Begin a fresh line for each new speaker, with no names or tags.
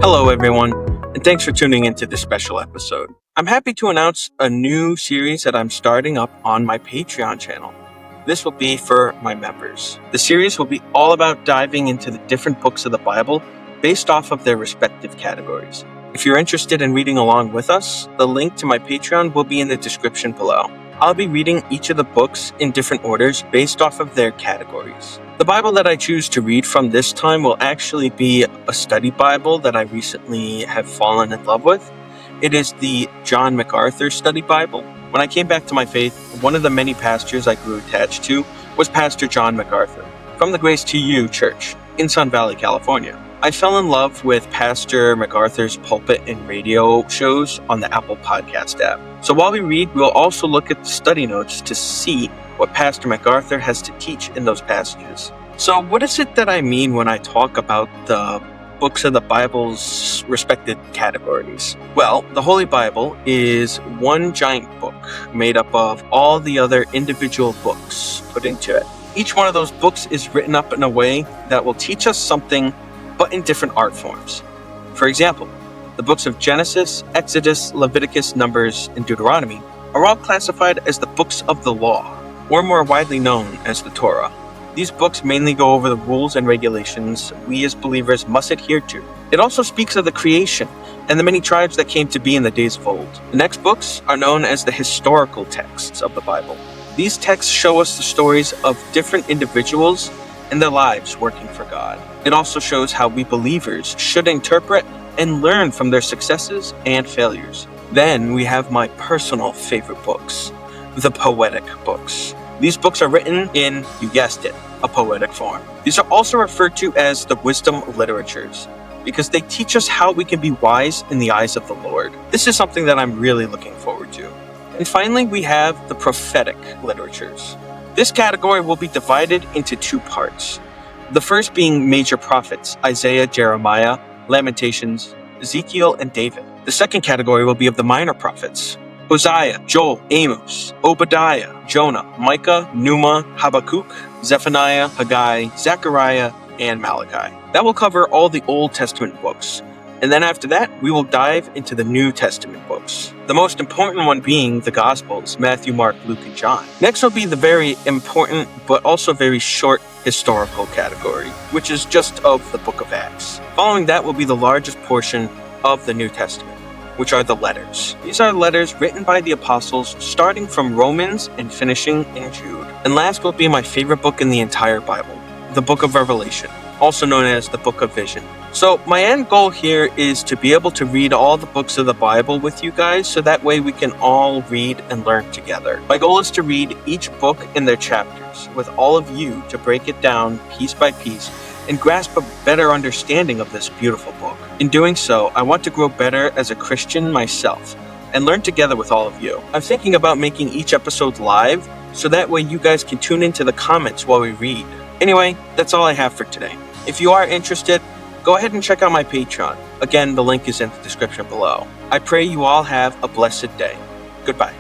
Hello, everyone, and thanks for tuning into this special episode. I'm happy to announce a new series that I'm starting up on my Patreon channel. This will be for my members. The series will be all about diving into the different books of the Bible based off of their respective categories. If you're interested in reading along with us, the link to my Patreon will be in the description below. I'll be reading each of the books in different orders based off of their categories. The Bible that I choose to read from this time will actually be a study Bible that I recently have fallen in love with. It is the John MacArthur Study Bible. When I came back to my faith, one of the many pastors I grew attached to was Pastor John MacArthur from the Grace to You Church in Sun Valley, California. I fell in love with Pastor MacArthur's pulpit and radio shows on the Apple Podcast app. So while we read, we'll also look at the study notes to see what Pastor MacArthur has to teach in those passages. So what is it that I mean when I talk about the books of the Bible's respected categories? Well, the Holy Bible is one giant book made up of all the other individual books put into it. Each one of those books is written up in a way that will teach us something, but in different art forms. For example, the books of Genesis, Exodus, Leviticus, Numbers, and Deuteronomy are all classified as the books of the law, or more widely known as the Torah. These books mainly go over the rules and regulations we as believers must adhere to. It also speaks of the creation and the many tribes that came to be in the days of old. The next books are known as the historical texts of the Bible. These texts show us the stories of different individuals and their lives working for God. It also shows how we believers should interpret and learn from their successes and failures. Then we have my personal favorite books, the poetic books. These books are written in, you guessed it, a poetic form. These are also referred to as the wisdom literatures because they teach us how we can be wise in the eyes of the Lord. This is something that I'm really looking forward to. And finally, we have the prophetic literatures. This category will be divided into two parts. The first being major prophets, Isaiah, Jeremiah, Lamentations, Ezekiel, and David. The second category will be of the minor prophets, Hosea, Joel, Amos, Obadiah, Jonah, Micah, Numa, Habakkuk, Zephaniah, Haggai, Zechariah, and Malachi. That will cover all the Old Testament books. And then after that, we will dive into the New Testament books. The most important one being the Gospels, Matthew, Mark, Luke, and John. Next will be the very important, but also very short historical category, which is just of the book of Acts. Following that will be the largest portion of the New Testament, which are the letters. These are letters written by the apostles, starting from Romans and finishing in Jude. And last will be my favorite book in the entire Bible, the book of Revelation, also known as the book of Vision. So my end goal here is to be able to read all the books of the Bible with you guys, so that way we can all read and learn together. My goal is to read each book in their chapters, with all of you to break it down piece by piece and grasp a better understanding of this beautiful book. In doing so, I want to grow better as a Christian myself and learn together with all of you. I'm thinking about making each episode live, so that way you guys can tune into the comments while we read. Anyway, that's all I have for today. If you are interested, go ahead and check out my Patreon. Again, the link is in the description below. I pray you all have a blessed day. Goodbye.